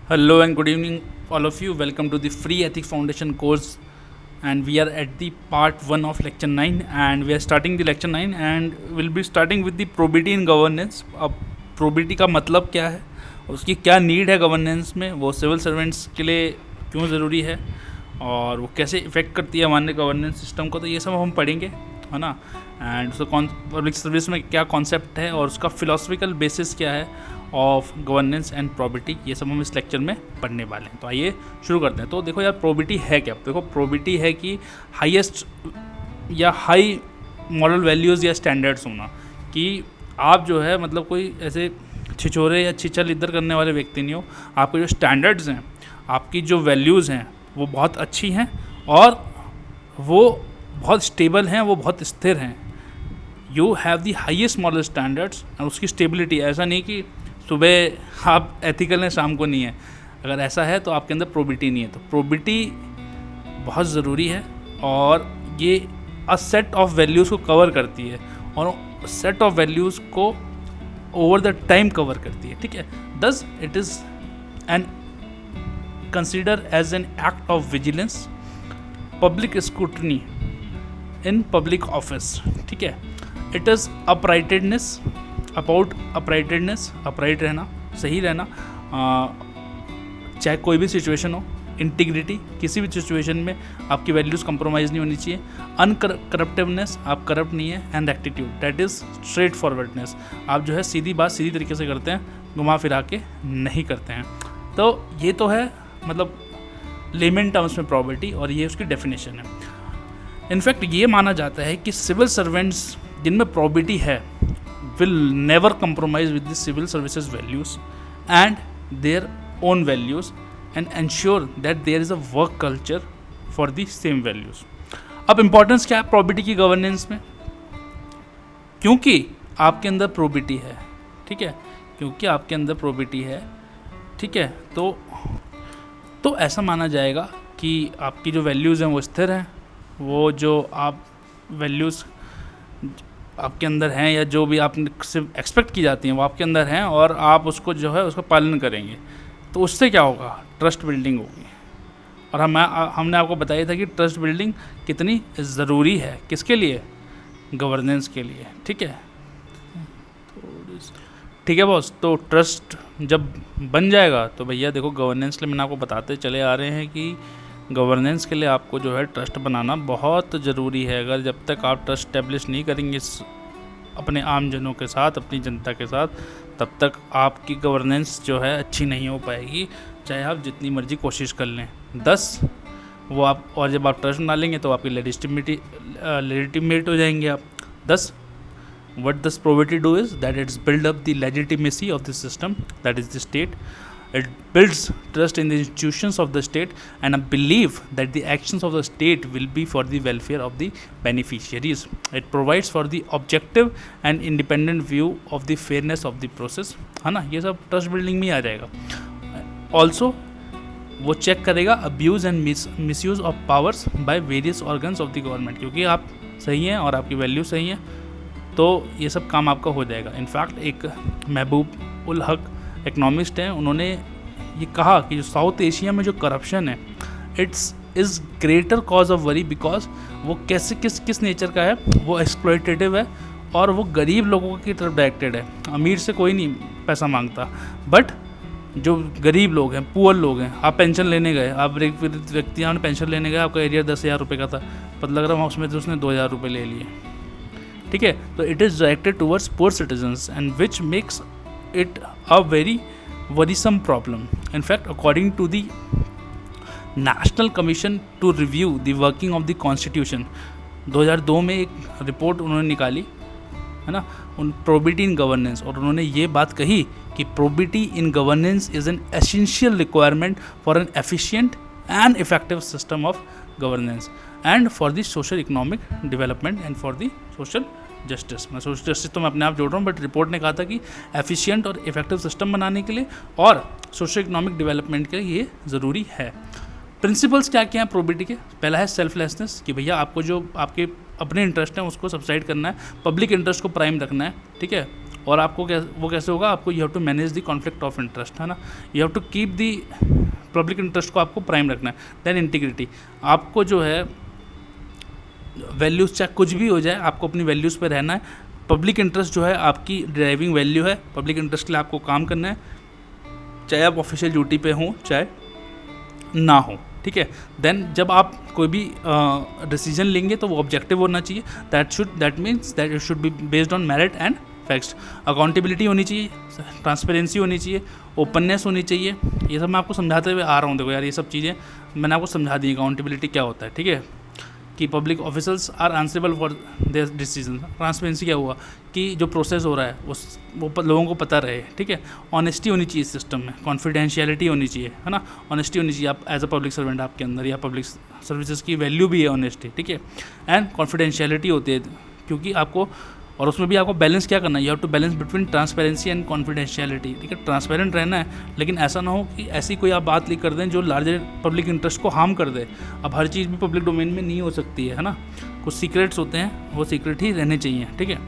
Hello and good evening, all of you. Welcome to the Free Ethics Foundation course, and we are at the part 1 of lecture 9, and we are starting the lecture 9, and we'll be starting with the probity in governance. अब probity का मतलब क्या है, उसकी क्या need है governance में, वो सिविल सर्वेंट्स के लिए क्यों ज़रूरी है, और वो कैसे इफ़ेक्ट करती है हमारे गवर्नेंस सिस्टम को, तो ये सब हम पढ़ेंगे, है ना। एंड उसका पब्लिक सर्विस में क्या कॉन्सेप्ट है और उसका फिलोसफिकल बेसिस क्या है ऑफ गवर्नेंस एंड प्रॉबिटी, ये सब हम इस लेक्चर में पढ़ने वाले हैं। तो आइए शुरू करते हैं। तो देखो यार, प्रॉबिटी है क्या? देखो, प्रॉबिटी है कि हाईएस्ट या हाई मॉरल वैल्यूज़ या स्टैंडर्ड्स होना, कि आप जो है मतलब कोई ऐसे छिछोरे या छिछल इधर करने वाले व्यक्ति नहीं हो। आपके जो स्टैंडर्ड्स हैं, आपकी जो वैल्यूज़ हैं, वो बहुत अच्छी हैं और वो बहुत स्टेबल हैं, वो बहुत स्थिर हैं। You have the highest moral standards और उसकी स्टेबिलिटी। ऐसा नहीं कि सुबह आप एथिकल हैं, शाम को नहीं है। अगर ऐसा है तो आपके अंदर प्रोबिटी नहीं है। तो प्रोबिटी बहुत ज़रूरी है और ये अ सेट ऑफ वैल्यूज़ को कवर करती है और सेट ऑफ वैल्यूज़ को ओवर द टाइम कवर करती है, ठीक है। Thus it is an consider as an act of vigilance, public scrutiny in public office, ठीक है। It is uprightedness, about uprightedness, upright रहना, सही रहना, चाहे कोई भी सिचुएशन हो। इंटीग्रिटी, किसी भी सिचुएशन में आपकी वैल्यूज़ कंप्रोमाइज़ नहीं होनी चाहिए। अनकरप्टिवनेस, आप करप्ट नहीं है। And rectitude, that is straight forwardness, आप जो है सीधी बात सीधी तरीके से करते हैं, घुमा फिरा के नहीं करते हैं। तो ये तो है मतलब लेमन टर्म्स में प्रॉपर्टी, और ये उसकी डेफिनेशन है। इनफैक्ट ये माना जाता है कि सिविल सर्वेंट्स जिनमें प्रॉपर्टी है will never compromise with the civil services values and their own values and ensure that there is a work culture for the same values. अब इम्पोर्टेंस क्या है प्रॉपर्टी की गवर्नेंस में? क्योंकि आपके अंदर प्रॉपर्टी है, ठीक है, क्योंकि आपके अंदर प्रॉपर्टी है, ठीक है, तो ऐसा माना जाएगा कि आपकी जो वैल्यूज़ हैं वो स्थिर हैं। वो जो आप वैल्यूज़ आपके अंदर हैं या जो भी आप से एक्सपेक्ट की जाती हैं वो आपके अंदर हैं और आप उसको जो है उसका पालन करेंगे। तो उससे क्या होगा? ट्रस्ट बिल्डिंग होगी। और हमने आपको बताया था कि ट्रस्ट बिल्डिंग कितनी ज़रूरी है, किसके लिए? गवर्नेंस के लिए, ठीक है। ठीक है बॉस, तो ट्रस्ट जब बन जाएगा तो भैया देखो, गवर्नेंस के लिए मैंने आपको बताते चले आ रहे हैं कि गवर्नेंस के लिए आपको जो है ट्रस्ट बनाना बहुत ज़रूरी है। अगर जब तक आप ट्रस्ट स्टैब्लिश नहीं करेंगे अपने आमजनों के साथ, अपनी जनता के साथ, तब तक आपकी गवर्नेंस जो है अच्छी नहीं हो पाएगी, चाहे आप जितनी मर्जी कोशिश कर लें। वो आप, और जब आप ट्रस्ट बना लेंगे तो आपकी लेजिटिमेट हो जाएंगे आप। What this probity do is that it's build up the legitimacy of the system, that is the state. It builds trust in the institutions of the state and a belief that the actions of the state will be for the welfare of the beneficiaries. It provides for the objective and independent view of the fairness of the process, है ना। ये सब trust building में आ जाएगा। Also वो check करेगा abuse and misuse of powers by various organs of the government, क्योंकि आप सही हैं और आपकी वैल्यू सही है, तो ये सब काम आपका हो जाएगा। इनफैक्ट एक महबूब उल हक इकनॉमिस्ट हैं, उन्होंने ये कहा कि जो साउथ एशिया में जो करप्शन है, it's is greater cause of worry, because वो कैसे किस नेचर का है, वो एक्सप्लॉयटेटिव है और वो गरीब लोगों की तरफ डायरेक्टेड है। अमीर से कोई नहीं पैसा मांगता, बट जो गरीब लोग हैं, पुअर लोग हैं, आप पेंशन लेने गए, आप एक व्यक्ति आपने पेंशन लेने गए, आपका एरिया 10,000 रुपये का था, पता लग रहा है उसमें तो उसने 2,000 रुपये ले लिए, ठीक है। तो it is directed towards poor citizens and which makes it a very worrisome problem. In fact, according to the National Commission to Review the Working of the Constitution, 2002 में एक रिपोर्ट उन्होंने निकाली, है ना, उन प्रोबिटी इन गवर्नेंस, और उन्होंने ये बात कही कि probity in governance is an essential requirement for an efficient and effective system of governance and for the social economic development and for the social justice. मैं सोशल जस्टिस तो मैं अपने आप जोड़ रहा हूँ, बट रिपोर्ट ने कहा था कि एफिशिएंट और इफेक्टिव सिस्टम बनाने के लिए और सोशल इकोनॉमिक डेवलपमेंट के लिए ये ज़रूरी है। प्रिंसिपल्स क्या क्या हैं प्रोबिटी के? पहला है सेल्फलेसनेस, कि भैया आपको जो आपके अपने इंटरेस्ट हैं उसको सब्साइड करना है, पब्लिक इंटरेस्ट को प्राइम रखना है, ठीक है। और आपको वो कैसे होगा, आपको you have to manage the conflict of interest, है ना, you have to keep the public interest को आपको प्राइम रखना है। देन इंटीग्रिटी, आपको जो है वैल्यूज़ चाहे कुछ भी हो जाए, आपको अपनी वैल्यूज़ पे रहना है। पब्लिक इंटरेस्ट जो है आपकी ड्राइविंग वैल्यू है, पब्लिक इंटरेस्ट के लिए आपको काम करना है, चाहे आप ऑफिशियल ड्यूटी पे हों चाहे ना हो, ठीक है। देन जब आप कोई भी डिसीजन लेंगे तो वो ऑब्जेक्टिव होना चाहिए, that means that it should be based on merit and facts. Accountability होनी चाहिए, ट्रांसपेरेंसी होनी चाहिए, ओपननेस होनी चाहिए। ये सब मैं आपको समझाते हुए आ रहा हूँ, देखो यार ये सब चीज़ें मैंने आपको समझा दी, अकाउंटेबिलिटी क्या होता है, ठीक है, कि public officers are answerable for their decision. Transparency क्या हुआ कि जो प्रोसेस हो रहा है वो लोगों को पता रहे, ठीक है। ऑनेस्टी होनी चाहिए सिस्टम में, कॉन्फिडेंशियलिटी होनी चाहिए, है ना, ऑनेस्टी होनी चाहिए। आप एज अ पब्लिक सर्वेंट आपके अंदर, या पब्लिक सर्विसेज की वैल्यू भी है ऑनेस्टी, ठीक है। एंड कॉन्फिडेंशियलिटी होती है, क्योंकि आपको, और उसमें भी आपको बैलेंस क्या करना है, you have to balance between transparency and confidentiality, ठीक है। ट्रांसपेरेंट रहना है, लेकिन ऐसा ना हो कि ऐसी कोई आप बात लीक कर दें जो लार्जर पब्लिक इंटरेस्ट को हार्म कर दे। अब हर चीज़ भी पब्लिक डोमेन में नहीं हो सकती है ना, कुछ सीक्रेट्स होते हैं, वो सीक्रेट ही रहने चाहिए, ठीक है।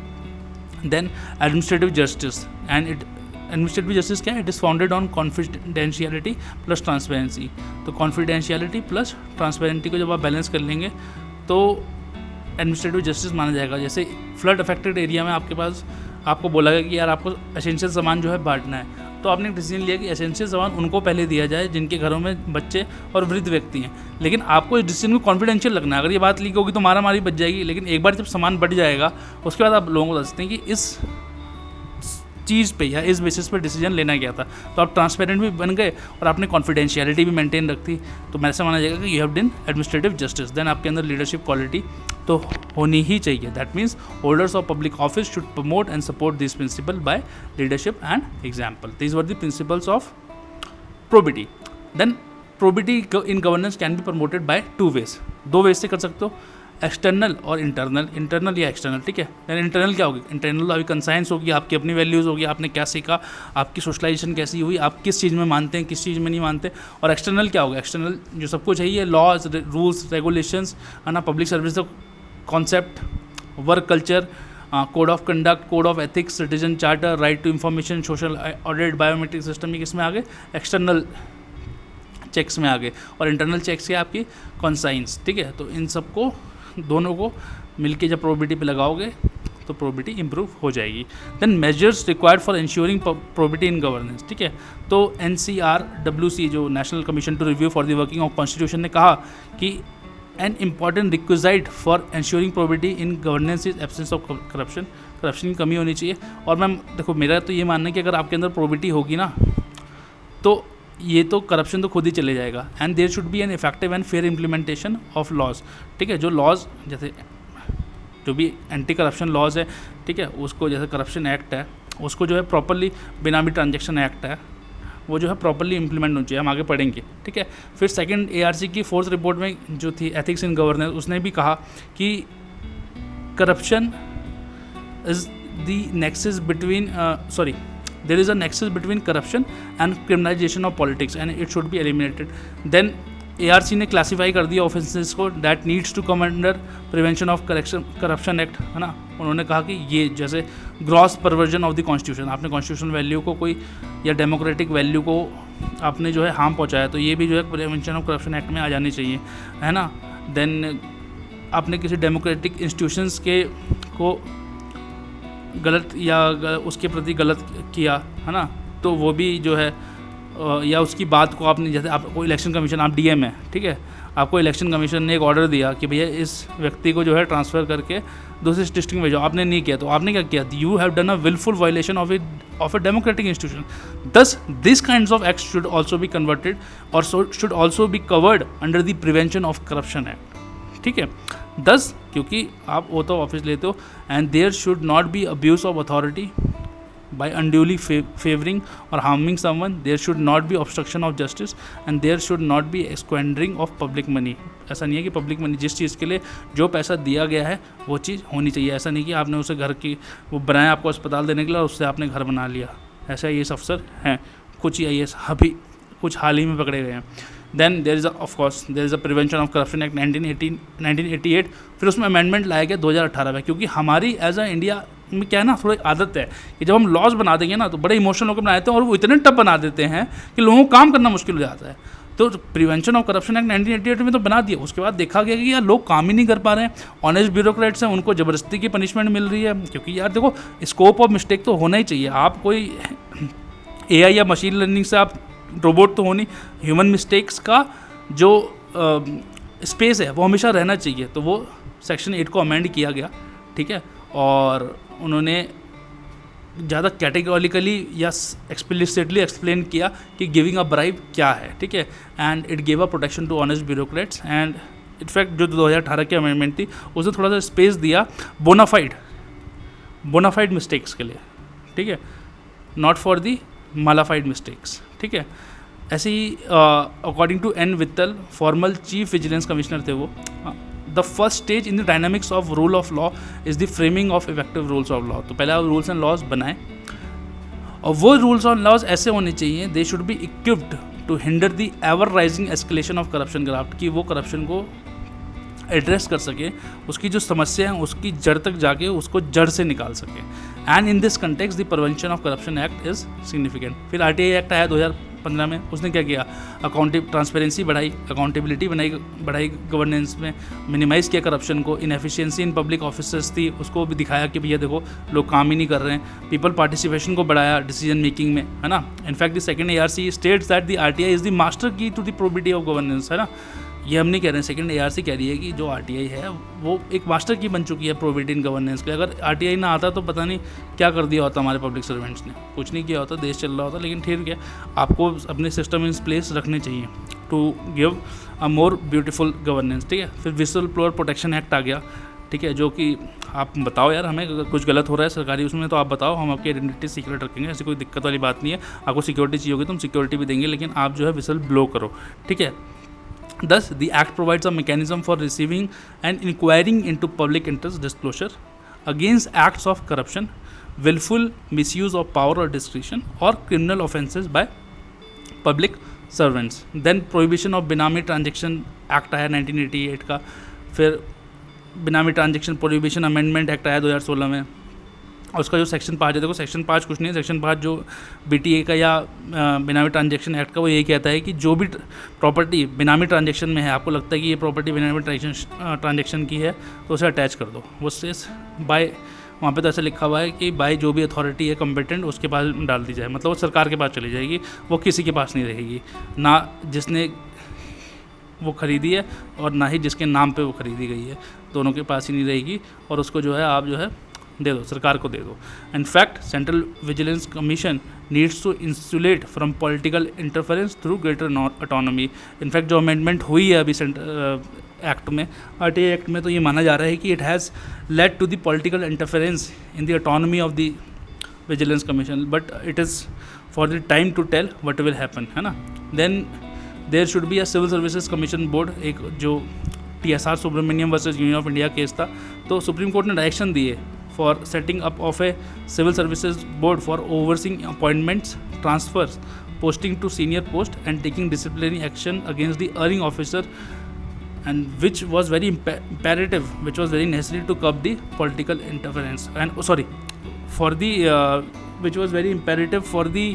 Then administrative justice administrative justice क्या है, it is founded on confidentiality plus transparency. तो कॉन्फिडेंशियलिटी प्लस ट्रांसपेरेंसी को जब आप बैलेंस कर लेंगे तो एडमिनिस्ट्रेटिव जस्टिस माना जाएगा। जैसे फ्लड अफेक्टेड एरिया में आपके पास आपको बोला गया कि यार आपको एसेंशियल सामान जो है बांटना है, तो आपने एक डिसीजन लिया कि एसेंशियल सामान उनको पहले दिया जाए जिनके घरों में बच्चे और वृद्ध व्यक्ति हैं। लेकिन आपको इस डिसीजन को कॉन्फिडेंशियल रखना है। अगर ये बात लीक होगी तो मारा मारी बच जाएगी, लेकिन एक बार जब सामान बढ़ जाएगा उसके बाद आप लोगों को बता सकते हैं कि इस चीज़ पे या इस बेसिस पे डिसीजन लेना गया था। तो आप ट्रांसपेरेंट भी बन गए और आपने कॉन्फिडेंशियलिटी भी मेंटेन रखी, तो ऐसा माना जाएगा कि you have done administrative justice. Then आपके अंदर लीडरशिप क्वालिटी तो होनी ही चाहिए। That means holders of public office should promote and support this principle by leadership and example. These were the principles of probity. Then probity in governance can be promoted by two ways, दो ways से कर सकते हो, external और internal या external, ठीक है। यानी इंटरनल क्या होगी, इंटरनल अभी कंसाइंस होगी, आपकी अपनी वैल्यूज़ होगी, आपने क्या सीखा, आपकी सोशलाइजेशन कैसी हुई, आप किस चीज़ में मानते हैं किस चीज़ में नहीं मानते। और एक्सटर्नल क्या होगा, एक्सटर्नल जो सबको चाहिए, लॉज रूल्स रेगुलेशंस, है ना, public service concept, work culture, code of conduct, code of ethics, citizen charter, right to information, social audit, biometric system, ये किस में आगे, एक्सटर्नल चेक्स में आगे। और इंटरनल चेक्स है आपकी कॉन्साइंस, ठीक है। तो इन सबको दोनों को मिलके जब प्रोबिटी पे लगाओगे तो प्रोबिटी इंप्रूव हो जाएगी। Then measures required for ensuring probity in governance, ठीक है। तो NCRWC जो national commission to review for the working of constitution ने कहा कि an important requisite for ensuring probity in governance is absence of corruption. Corruption की कमी होनी चाहिए। और मैम देखो मेरा तो ये मानना है कि अगर आपके अंदर प्रोबिटी होगी ना तो ये तो करप्शन तो खुद ही चले जाएगा। And there should be an effective and fair implementation of laws, ठीक है। जो लॉज जैसे जो भी एंटी करप्शन लॉज है, ठीक है, उसको जैसे करप्शन एक्ट है उसको जो है प्रॉपरली, बिनामी ट्रांजैक्शन एक्ट है वो जो है प्रॉपरली इंप्लीमेंट होनी चाहिए, हम आगे पढ़ेंगे, ठीक है। फिर सेकंड ARC की 4th रिपोर्ट में जो थी एथिक्स इन गवर्नेंस, उसने भी कहा कि corruption is the nexus between there is a nexus between corruption and criminalization of politics and it should be eliminated. Then ARC ने क्लासीफाई कर दिया ऑफेंसेस को that needs to come under prevention of corruption act, है ना। उन्होंने कहा कि ये जैसे gross perversion of the constitution, आपने कॉन्स्टिट्यूशन वैल्यू को कोई या डेमोक्रेटिक वैल्यू को आपने जो है हार्म पहुंचाया, तो ये भी जो है प्रिवेंशन ऑफ करप्शन एक्ट में आ जानी चाहिए, है ना। देन आपने किसी डेमोक्रेटिक इंस्टीट्यूशंस के को गलत या उसके प्रति गलत किया, है ना, तो वो भी जो है या उसकी बात को आपने, जैसे आपको इलेक्शन कमीशन, आप DM है, ठीक है, आपको इलेक्शन कमीशन ने एक ऑर्डर दिया कि भैया इस व्यक्ति को जो है ट्रांसफ़र करके दूसरे डिस्ट्रिक्ट में भेजो, आपने नहीं किया, तो आपने क्या किया, you have done a wilful violation of a democratic institution. This this kinds of acts should also be converted और should also be covered under the prevention of corruption act, ठीक है। 10 क्योंकि आप वो तो ऑफिस लेते हो and there should not be abuse of authority by unduly favoring or harming someone, there should not be obstruction of justice and there should not be squandering of public money। ऐसा नहीं है कि public money, जिस चीज़ के लिए जो पैसा दिया गया है वो चीज़ होनी चाहिए। ऐसा नहीं कि आपने उसे घर की वो बनाया आपको अस्पताल देने के लिए और उससे आपने घर बना लिया। ऐसा ये अफसर हैं, कुछ ही IAS अभी कुछ हाल ही में पकड़े गए हैं। Then there is of course there is a prevention of corruption act 1988, फिर उसमें अमेंडमेंट लाया गया 2018 में, क्योंकि हमारी एज अ इंडिया में क्या है ना, थोड़ी आदत है कि जब हम लॉज बना देंगे ना तो बड़े इमोशनल होकर बना देते हैं और वो इतने टफ बना देते हैं कि लोगों को काम करना मुश्किल हो जाता है। तो प्रिवेंशन ऑफ करप्शन एक्ट 1988 में तो बना दिया, उसके बाद देखा गया कि यार लोग काम ही नहीं कर पा रहे हैं, ऑनेस्ट ब्यूरोक्रेट्स हैं, उनको ज़बरदस्ती की पनिशमेंट मिल रही है, क्योंकि यार देखो स्कोप ऑफ मिस्टेक तो होना ही चाहिए। आप कोई AI या मशीन लर्निंग से आप रोबोट तो हो नहीं, ह्यूमन मिस्टेक्स का जो स्पेस है वो हमेशा रहना चाहिए। तो वो सेक्शन 8 को अमेंड किया गया, ठीक है, और उन्होंने ज़्यादा कैटेगोरिकली या एक्सप्लिसिटली एक्सप्लेन किया कि गिविंग अ ब्राइब क्या है, ठीक है, and it give a protection to honest bureaucrats. And in fact जो 2018 की अमेंडमेंट थी उसने थोड़ा सा स्पेस दिया बोनाफाइड मिस्टेक्स के लिए, ठीक है, not for the mala fide mistakes, ठीक है। ऐसे ही according to N Vittal, formal chief vigilance commissioner थे वो, the first stage in the dynamics of rule of law is the framing of effective rules of law. तो पहले आप रूल्स एंड लॉज बनाएं और वो रूल्स एंड लॉज ऐसे होने चाहिए, they should be equipped to hinder the ever rising escalation of corruption graft, कि वो करप्शन को एड्रेस कर सके, उसकी जो समस्या है उसकी जड़ तक जाके उसको जड़ से निकाल सके। And in this context the prevention of corruption act is significant. फिर RTI एक्ट आया 2015 में, उसने क्या किया, ट्रांसपेरेंसी बढ़ाई, अकाउंटेबिलिटी बढ़ाई गवर्नेंस में, मिनिमाइज़ किया करप्शन को, इनएफिशिएंसी इन पब्लिक ऑफिसर्स थी उसको भी दिखाया कि भैया देखो लोग काम ही नहीं कर रहे हैं, पीपल पार्टिसिपेशन को बढ़ाया डिसीजन मेकिंग में, है ना। In fact the second ARC states that the RTI is the master key to the probity of governance, है ना। ये हम नहीं कह रहे हैं, सेकंड ARC कह रही है कि जो RTI है वो एक मास्टर की बन चुकी है प्रोबिटी इन गवर्नेंस के। अगर RTI ना आता तो पता नहीं क्या कर दिया होता हमारे पब्लिक सर्वेंट्स ने, कुछ नहीं किया होता, देश चल रहा होता। लेकिन ठीक है, आपको अपने सिस्टम इन प्लेस रखने चाहिए to give a more beautiful governance, ठीक है। फिर विसल ब्लोअर प्रोटेक्शन एक्ट आ गया, ठीक है, जो कि आप बताओ यार हमें अगर कुछ गलत हो रहा है सरकारी उसमें तो आप बताओ, हम आपकी आइडेंटिटी सीक्रेट रखेंगे, ऐसी कोई दिक्कत वाली बात नहीं है। आपको सिक्योरिटी चाहिए होगी तो हम सिक्योरिटी भी देंगे, लेकिन आप जो है विसल ब्लो करो, ठीक है। Thus, the Act provides a mechanism for receiving and inquiring into public interest disclosure against acts of corruption, willful misuse of power or discretion, or criminal offences by public servants. Then prohibition of Benami Transaction Act आया 1988 का, फिर Benami Transaction Prohibition Amendment Act आया 2016 में, और उसका जो section 5 है, देखो सेक्शन 5 कुछ नहीं है, सेक्शन 5 जो BTA का या बेनामी ट्रांजैक्शन एक्ट का वो यही कहता है कि जो भी प्रॉपर्टी बेनामी ट्रांजैक्शन में है, आपको लगता है कि ये प्रॉपर्टी बेनामी ट्रांजैक्शन की है तो उसे अटैच कर दो। वो से बाय, वहाँ पे तो ऐसा लिखा हुआ है कि बाय जो भी अथॉरिटी है कंपिटेंट उसके पास डाल दी जाए, मतलब वो सरकार के पास चली जाएगी, वो किसी के पास नहीं रहेगी, ना जिसने वो ख़रीदी है और ना ही जिसके नाम पे वो ख़रीदी गई है, दोनों के पास ही नहीं रहेगी, और उसको जो है आप जो है दे दो, सरकार को दे दो। In fact central vigilance commission needs to insulate from political interference through greater autonomy. In fact जो अमेंडमेंट हुई है अभी एक्ट में, RTI एक्ट में, तो ये माना जा रहा है कि it has led to the political interference in the autonomy of the vigilance commission, but it is for the time to tell what will happen, है ना। Then there should be a civil services commission board, एक जो TSR Subramaniam versus union of India case था, तो supreme court ने direction दिए for setting up of a civil services board for overseeing appointments, transfers, posting to senior post and taking disciplinary action against the erring officer, and which was very imperative, which was very necessary to curb the political interference, and for the which was very imperative for the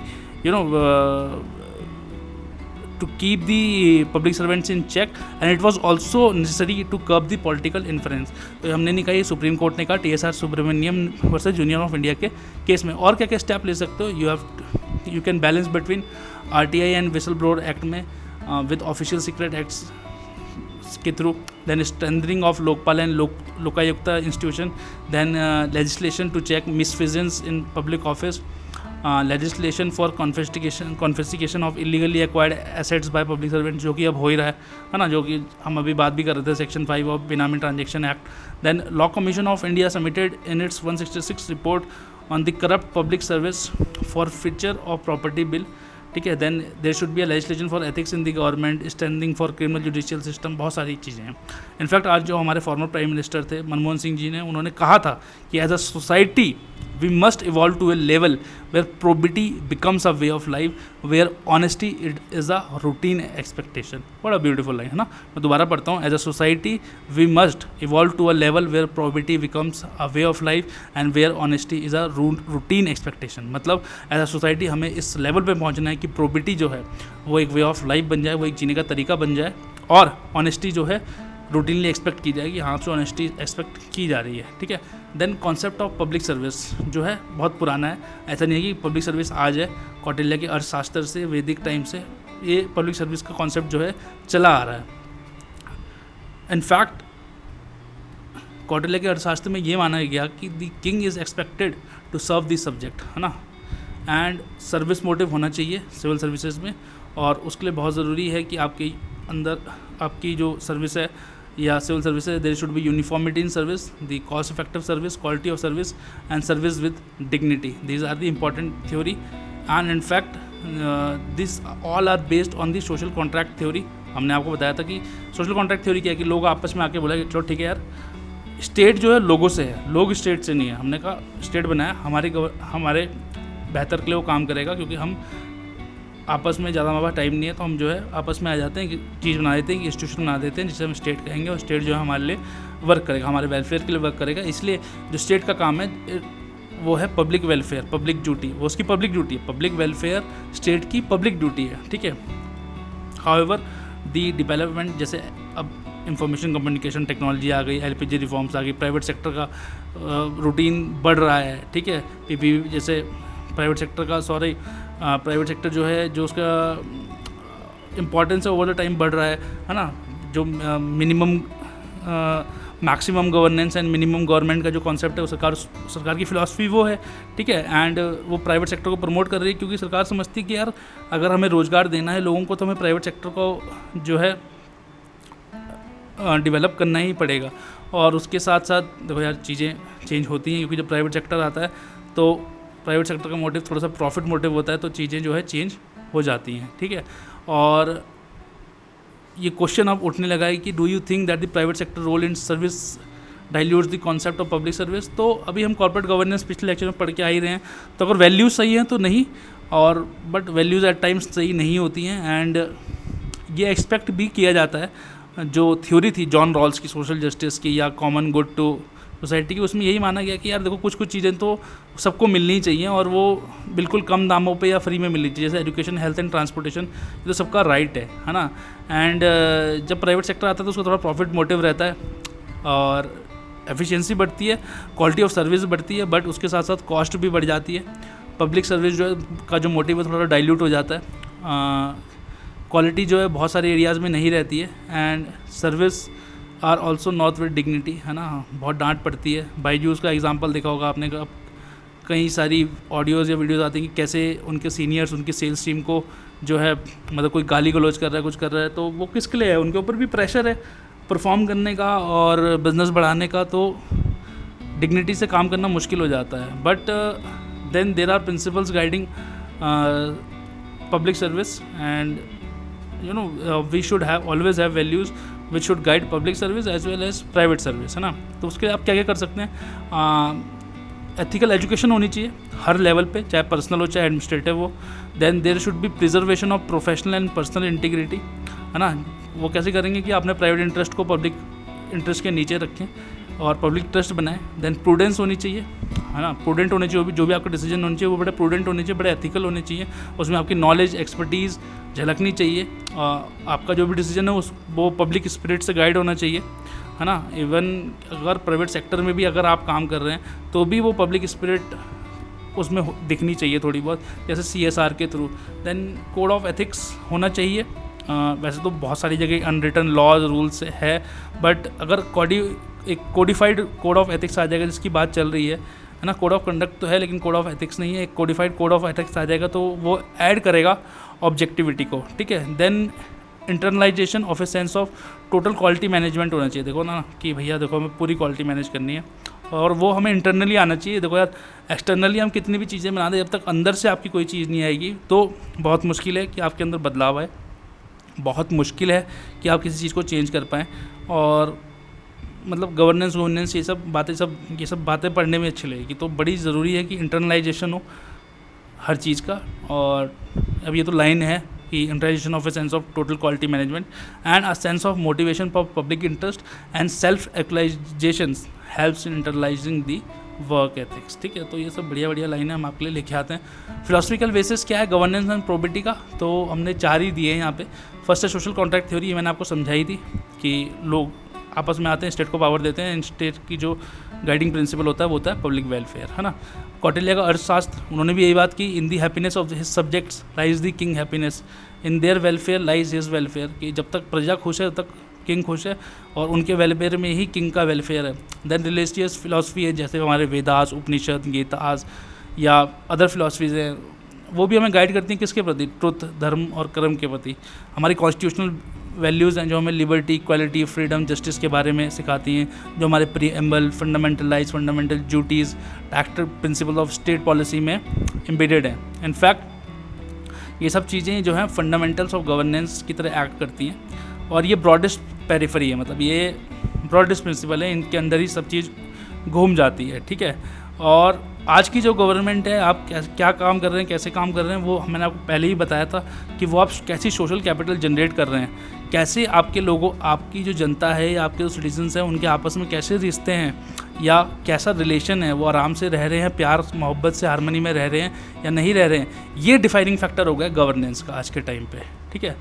to keep the public servants in check, and it was also necessary to curb the political inference। तो हमने नहीं कहा, ये supreme court ने कहा TSR Subramaniam versus union of India के case में। और क्या क्या स्टेप ले सकते हो, you can balance between RTI and whistle blower act में विद ऑफिशियल सीक्रेट एक्ट्स के through, then strengthening of Lokpal and Lokayukta institution, then legislation to check misfeasance in public office, legislation for confiscation of illegally acquired assets by public servant, जो कि अब हो ही रहा है ना, जो कि हम अभी बात भी कर रहे थे, section 5 of benami transaction act. Then law commission of India submitted in its 166 report on the corrupt public service forfeiture of property bill, ठीक है। Then there should be a legislation for ethics in the government, strengthening for criminal judicial system, बहुत सारी चीज़ें हैं। In fact आज जो हमारे former prime minister थे मनमोहन सिंह जी ने, उन्होंने कहा था कि as a society we must evolve to a level where probity becomes a way of life, where honesty it is a routine expectation. बड़ा ब्यूटीफुल लाइन है ना। मैं दोबारा पढ़ता हूँ। As a society we must evolve to a level where probity becomes a way of life and where honesty is a routine expectation. मतलब as a society हमें इस लेवल पे पहुँचना है कि प्रोबिटी जो है वो एक वे ऑफ लाइफ बन जाए, वो एक जीने का तरीका बन जाए, और ऑनेस्टी जो है रूटीनली एक्सपेक्ट की जाएगी। हाँ, से ऑनेस्टी एक्सपेक्ट की जा रही है, ठीक है। Then concept of public service जो है बहुत पुराना है। ऐसा नहीं है कि पब्लिक सर्विस आज है, कौटिल्य के अर्थशास्त्र से, वैदिक टाइम से ये पब्लिक सर्विस का कॉन्सेप्ट जो है चला आ रहा है। इनफैक्ट कौटिल्य के अर्थशास्त्र में ये माना गया कि the king is expected to serve the subject, है ना, एंड सर्विस मोटिव होना चाहिए सिविल सर्विसेज में, और उसके लिए बहुत ज़रूरी है कि आपके अंदर आपकी जो सर्विस है या सिविल सर्विस है, there should be uniformity in service, the cost effective service, quality of service and service with dignity. These are the important theory and in fact this all are based on the social contract theory. हमने आपको बताया था कि social contract theory क्या है कि लोग आपस में आके बोला कि चलो ठीक है यार, स्टेट जो है लोगों से है, लोग स्टेट से नहीं है। हमने कहा स्टेट बनाया हमारे बेहतर के लिए वो काम करेगा, क्योंकि हम आपस में ज़्यादा हमारे पास टाइम नहीं है, तो हम जो है आपस में आ जाते हैं कि चीज़ बना देते हैं, कि इंस्टीट्यूशन बना देते हैं जिसे हम स्टेट कहेंगे, और स्टेट जो है हमारे लिए वर्क करेगा, हमारे वेलफेयर के लिए वर्क करेगा। इसलिए जो स्टेट का काम है वो है पब्लिक वेलफेयर, पब्लिक ड्यूटी, वो उसकी पब्लिक ड्यूटी है। पब्लिक वेलफेयर स्टेट की पब्लिक ड्यूटी है, ठीक है। हाउएवर दी डेवलपमेंट, जैसे अब इंफॉर्मेशन कम्युनिकेशन टेक्नोलॉजी आ गई, LPG रिफॉर्म्स आ गई, प्राइवेट सेक्टर का रूटीन बढ़ रहा है, ठीक है। PPP जैसे प्राइवेट सेक्टर जो है, जो उसका इम्पॉर्टेंस है ओवर द टाइम बढ़ रहा है ना। जो minimum maximum governance and minimum government का जो कॉन्सेप्ट है, वो सरकार की फिलॉसफी वो है, ठीक है। एंड वो प्राइवेट सेक्टर को प्रमोट कर रही है, क्योंकि सरकार समझती है कि यार अगर हमें रोज़गार देना है लोगों को, तो हमें प्राइवेट सेक्टर को जो है डेवलप करना ही पड़ेगा। और उसके साथ साथ देखो यार, चीज़ें चेंज होती हैं, क्योंकि जब प्राइवेट सेक्टर आता है तो प्राइवेट सेक्टर का मोटिव थोड़ा सा प्रॉफिट मोटिव होता है, तो चीज़ें जो है चेंज हो जाती हैं, ठीक है। और ये क्वेश्चन अब उठने लगा है कि do you think that the private sector role in service dilutes the concept of public service. तो अभी हम कॉर्पोरेट गवर्नेंस पिछले लेक्चर में पढ़ के आ ही रहे हैं, तो अगर वैल्यूज़ सही हैं तो नहीं, और बट वैल्यूज़ एट टाइम्स सही नहीं होती हैं। एंड ये एक्सपेक्ट भी किया जाता है, जो थ्योरी थी जॉन रॉल्स की सोशल जस्टिस की या कॉमन गुड टू सोसाइटी की, उसमें यही माना गया कि यार देखो कुछ चीज़ें तो सबको मिलनी चाहिए, और वो बिल्कुल कम दामों पे या फ्री में मिलनी चाहिए। जैसे एजुकेशन, हेल्थ एंड ट्रांसपोर्टेशन, ये तो सबका राइट है ना। एंड जब प्राइवेट सेक्टर आता है तो उसको थोड़ा प्रॉफिट मोटिव रहता है, और एफिशिएंसी बढ़ती है, क्वालिटी ऑफ सर्विस बढ़ती है, बट उसके साथ साथ कॉस्ट भी बढ़ जाती है। पब्लिक सर्विस जो है का जो मोटिव है थोड़ा डाइल्यूट हो जाता है, क्वालिटी जो है बहुत सारे एरियाज़ में नहीं रहती है, and service are also not with dignity, है ना। बहुत डांट पड़ती है। बाईजूस का एग्जांपल देखा होगा आपने, कई सारी ऑडियोज़ या वीडियोज़ आती हैं कि कैसे उनके सीनियर्स उनकी सेल्स टीम को जो है मतलब कोई गाली गलौज कर रहा है, कुछ कर रहा है, तो वो किसके लिए है, उनके ऊपर भी प्रेशर है परफॉर्म करने का और बिज़नेस बढ़ाने का, तो डिग्निटी से काम करना मुश्किल हो जाता है। But then there are principles guiding public service, and you know we should have always have values which should guide public service as well as private service, है ना। तो उसके लिए आप क्या क्या कर सकते हैं, एथिकल एजुकेशन होनी चाहिए हर लेवल पे, चाहे पर्सनल हो चाहे एडमिनिस्ट्रेटिव हो। Then there should be preservation of professional and personal integrity, है ना। वो कैसे करेंगे कि आपने प्राइवेट इंटरेस्ट को पब्लिक इंटरेस्ट के नीचे रखें और पब्लिक ट्रस्ट बनाएं। देन प्रूडेंस होनी चाहिए, है ना, प्रूडेंट होने चाहिए, जो भी आपका डिसीजन होने चाहिए वो बड़े प्रूडेंट होने चाहिए, बड़े एथिकल होने चाहिए, उसमें आपकी नॉलेज एक्सपर्टीज़ झलकनी चाहिए, आपका जो भी डिसीजन है वो पब्लिक स्पिरिट से गाइड होना चाहिए, है ना। इवन अगर प्राइवेट सेक्टर में भी अगर आप काम कर रहे हैं तो भी वो पब्लिक स्पिरिट उसमें दिखनी चाहिए थोड़ी बहुत, जैसे CSR के through. Then code of ethics होना चाहिए। वैसे तो बहुत सारी जगह अनरिटन लॉज रूल्स है, बट अगर एक कोडिफाइड कोड ऑफ एथिक्स आ जाएगा, जिसकी बात चल रही है ना, कोड ऑफ कंडक्ट तो है लेकिन कोड ऑफ एथिक्स नहीं है, एक कोडिफाइड कोड ऑफ एथिक्स आ जाएगा तो वो ऐड करेगा ऑब्जेक्टिविटी को, ठीक है। Then internalisation of a sense of total quality management होना चाहिए। देखो ना कि भैया देखो हमें पूरी क्वालिटी मैनेज करनी है, और वो हमें इंटरनली आना चाहिए। देखो यार, एक्सटर्नली हम कितनी भी चीज़ें बना दें, जब तक अंदर से आपकी कोई चीज़ नहीं आएगी तो बहुत मुश्किल है कि आपके अंदर बदलाव आए, बहुत मुश्किल है कि आप किसी चीज़ को चेंज कर पाएँ। और मतलब गवर्नेंस ये सब बातें पढ़ने में अच्छी लगेगी, तो बड़ी ज़रूरी है कि इंटरनलाइजेशन हो, हर चीज़ का। और अब ये तो लाइन है कि internalisation of a sense of total quality management and a sense of motivation for public interest and self actualisation helps in internalising the work ethics. ठीक है, तो ये सब बढ़िया बढ़िया लाइनें हम आपके लिए लेके आते हैं। फिलोसफिकल बेसिस क्या है गवर्नेंस एंड प्रोबेबिलिटी का, तो हमने 4 ही दिए हैं यहाँ पे। फर्स्ट है सोशल कॉन्ट्रैक्ट थ्योरी, ये मैंने आपको समझाई थी कि लोग आपस में आते हैं, स्टेट को पावर देते हैं, स्टेट की जो गाइडिंग प्रिंसिपल होता है वो होता है पब्लिक वेलफेयर, है ना। कौटिल्य का अर्थशास्त्र, उन्होंने भी यही बात की, in the happiness of his subjects lies the king happiness, in their welfare lies his welfare, कि जब तक प्रजा खुश है तब तक किंग खुश है, और उनके वेलफेयर में ही किंग का वेलफेयर है। देन रिलीजियस फिलॉसफी है, जैसे हमारे वेदास, उपनिषद, गीतास या अदर फिलॉसफीज़ हैं, वो भी हमें गाइड करती हैं किसके प्रति, ट्रुथ, धर्म और कर्म के प्रति। हमारी कॉन्स्टिट्यूशनल वैल्यूज़ हैं जो हमें लिबर्टी, इक्वालिटी, फ्रीडम, जस्टिस के बारे में सिखाती हैं, जो हमारे preamble, fundamental rights, fundamental duties, active principle of state policy में एम्बेडेड हैं। इनफैक्ट ये सब चीज़ें जो हैं फंडामेंटल्स ऑफ गवर्नेंस की तरह एक्ट करती हैं, और ये ब्रॉडेस्ट पेरिफेरी है, मतलब ये ब्रॉडेस्ट प्रिंसिपल है, इनके अंदर ही सब चीज़ घूम जाती है। ठीक है, और आज की जो गवर्नमेंट है, आप क्या काम कर रहे हैं, कैसे काम कर रहे हैं, वो मैंने आपको पहले ही बताया था कि वो आप कैसी सोशल कैपिटल जनरेट कर रहे हैं, कैसे आपके लोगों, आपकी जो जनता है या आपके जो सिटीजन्स हैं उनके आपस में कैसे रिश्ते हैं या कैसा रिलेशन है, वो आराम से रह रहे हैं, प्यार मोहब्बत से हारमोनी में रह रहे हैं या नहीं रह रहे हैं, ये डिफाइनिंग फैक्टर हो गया गवर्नेंस का आज के टाइम पे। ठीक है,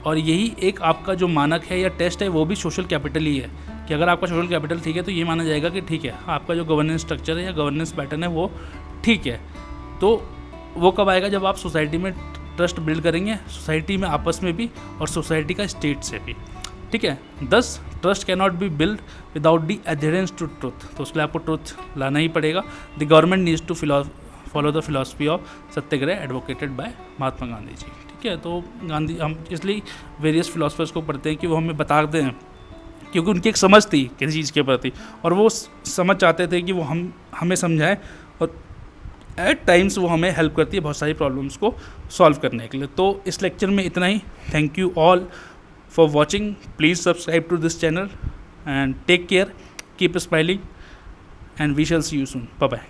और यही एक आपका जो मानक है या टेस्ट है वो भी सोशल कैपिटल ही है, कि अगर आपका सोशल कैपिटल ठीक है तो ये माना जाएगा कि ठीक है आपका जो गवर्नेंस स्ट्रक्चर है या गवर्नेंस पैटर्न है वो ठीक है। तो वो कब आएगा, जब आप सोसाइटी में ट्रस्ट बिल्ड करेंगे, सोसाइटी में आपस में भी और सोसाइटी का स्टेट से भी। ठीक है, this trust can not be build without the adherence to truth, तो उसके लिए आपको ट्रुथ लाना ही पड़ेगा। The government needs to follow the philosophy of satyagraha advocated by Mahatma Gandhi ji. ठीक है, तो गांधी, हम इसलिए वेरियस फिलोसफर्स को पढ़ते हैं कि वो हमें बताते हैं, क्योंकि उनकी एक समझ थी किसी चीज़ के प्रति, और वो समझ चाहते थे कि वो हमें समझाएं, और एट टाइम्स वो हमें हेल्प करती है बहुत सारी प्रॉब्लम्स को सॉल्व करने के लिए। तो इस लेक्चर में इतना ही। Thank you all for watching, please subscribe to this channel and take care, keep smiling and we shall see you soon, bye bye.